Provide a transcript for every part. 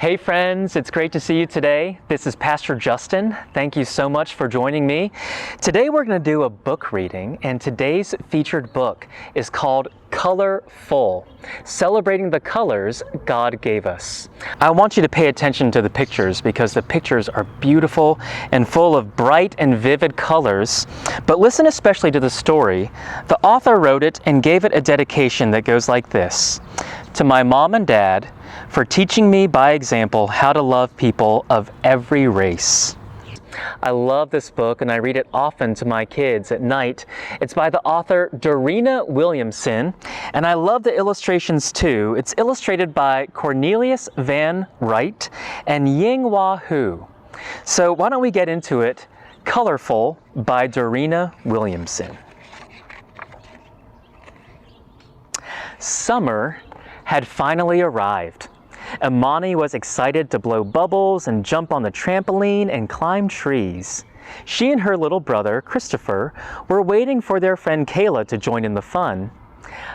Hey friends, it's great to see you today. This is Pastor Justin. Thank you so much for joining me. Today we're going to do a book reading, and today's featured book is called Colorful, celebrating the colors God gave us. I want you to pay attention to the pictures because the pictures are beautiful and full of bright and vivid colors, but listen especially to the story. The author wrote it and gave it a dedication that goes like this: to my mom and dad, for teaching me by example how to love people of every race. I love this book and I read it often to my kids at night. It's by the author Dorena Williamson, and I love the illustrations too. It's illustrated by Cornelius Van Wright and Yinghua Hu. So why don't we get into it? Colorful by Dorena Williamson. Summer had finally arrived. Imani was excited to blow bubbles and jump on the trampoline and climb trees. She and her little brother, Christopher, were waiting for their friend Kayla to join in the fun.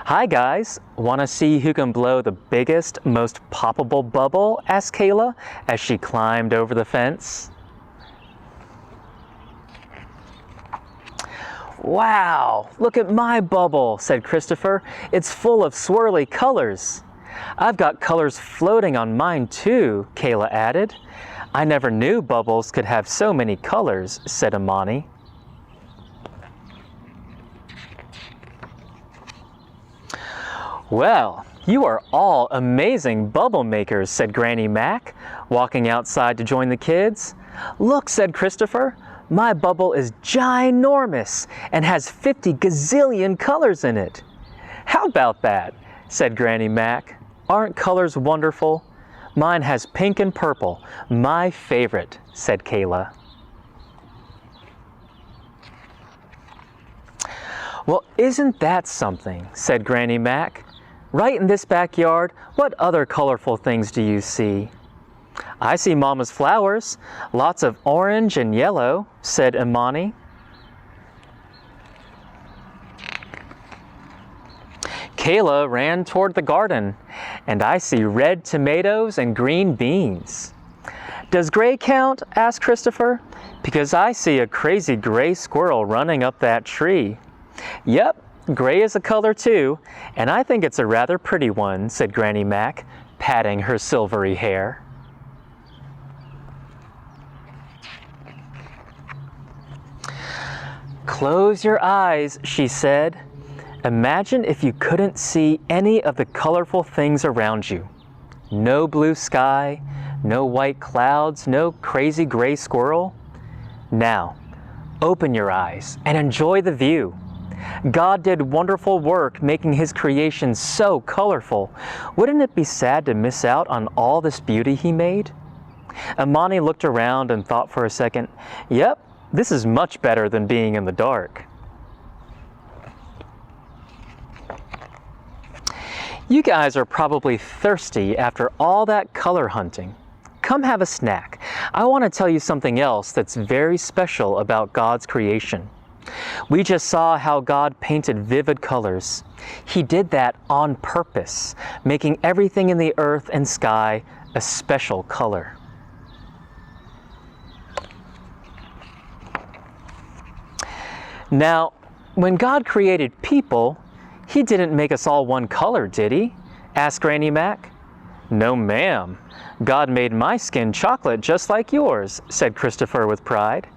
"Hi guys, want to see who can blow the biggest, most poppable bubble?" asked Kayla as she climbed over the fence. "Wow, look at my bubble," said Christopher. "It's full of swirly colors." "I've got colors floating on mine too," Kayla added. "I never knew bubbles could have so many colors," said Imani. "Well, you are all amazing bubble makers," said Granny Mac, walking outside to join the kids. "Look," said Christopher, "my bubble is ginormous and has 50 gazillion colors in it." "How about that?" said Granny Mac. "Aren't colors wonderful? Mine has pink and purple, my favorite," said Kayla. "Well, isn't that something?" said Granny Mac. "Right in this backyard, what other colorful things do you see?" "I see Mama's flowers, lots of orange and yellow," said Imani. Kayla ran toward the garden, "and I see red tomatoes and green beans." "Does gray count?" asked Christopher. "Because I see a crazy gray squirrel running up that tree." "Yep, gray is a color too, and I think it's a rather pretty one," said Granny Mac, patting her silvery hair. "Close your eyes," she said. "Imagine if you couldn't see any of the colorful things around you. No blue sky, no white clouds, no crazy gray squirrel. Now, open your eyes and enjoy the view. God did wonderful work making His creation so colorful. Wouldn't it be sad to miss out on all this beauty He made?" Imani looked around and thought for a second. "Yep, this is much better than being in the dark." You guys are probably thirsty after all that color hunting. Come have a snack. I want to tell you something else that's very special about God's creation. We just saw how God painted vivid colors. He did that on purpose, making everything in the earth and sky a special color. Now, when God created people, He didn't make us all one color, did He? asked Granny Mac. "No, ma'am. God made my skin chocolate just like yours," said Christopher with pride.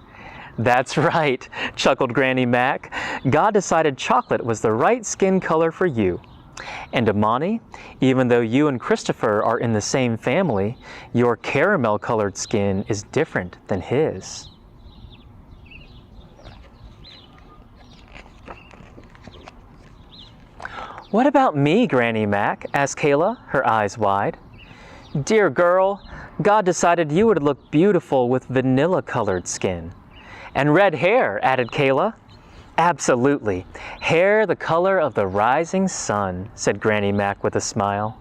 "That's right," chuckled Granny Mac. "God decided chocolate was the right skin color for you. And Imani, even though you and Christopher are in the same family, your caramel-colored skin is different than his." "What about me, Granny Mac?" asked Kayla, her eyes wide. "Dear girl, God decided you would look beautiful with vanilla-colored skin." "And red hair," added Kayla. "Absolutely. Hair the color of the rising sun," said Granny Mac with a smile.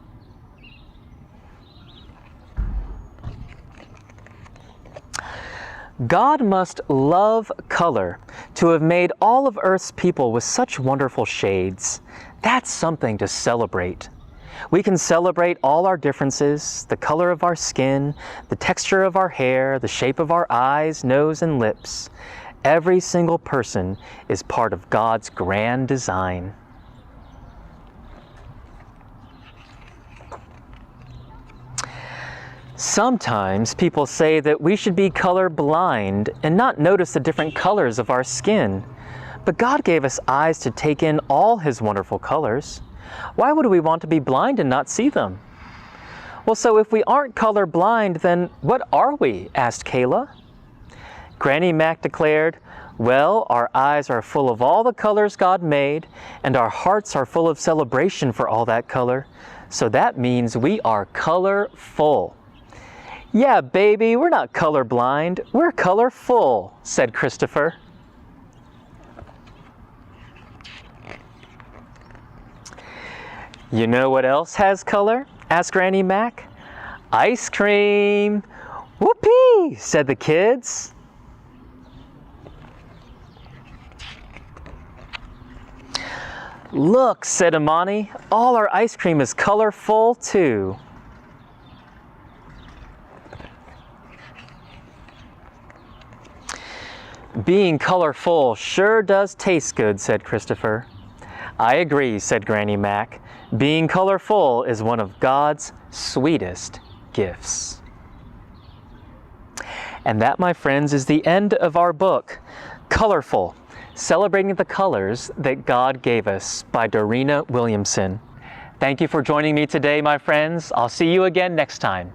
God must love color to have made all of Earth's people with such wonderful shades. That's something to celebrate. We can celebrate all our differences, the color of our skin, the texture of our hair, the shape of our eyes, nose, and lips. Every single person is part of God's grand design. Sometimes people say that we should be color blind and not notice the different colors of our skin. But God gave us eyes to take in all His wonderful colors. Why would we want to be blind and not see them? Well, so if we aren't color blind, then what are we? Asked Kayla. Granny Mac declared, well, our eyes are full of all the colors God made, and our hearts are full of celebration for all that color. So that means we are colorful. Yeah, baby, we're not colorblind, we're colorful, said Christopher. You know what else has color? Asked Granny Mac. Ice cream! Whoopee! Said the kids. Look, said Imani, all our ice cream is colorful too. Being colorful sure does taste good, said Christopher. I agree, said Granny Mac. Being colorful is one of God's sweetest gifts. And that, my friends, is the end of our book, Colorful, Celebrating the Colors That God Gave Us by Dorena Williamson. Thank you for joining me today, my friends. I'll see you again next time.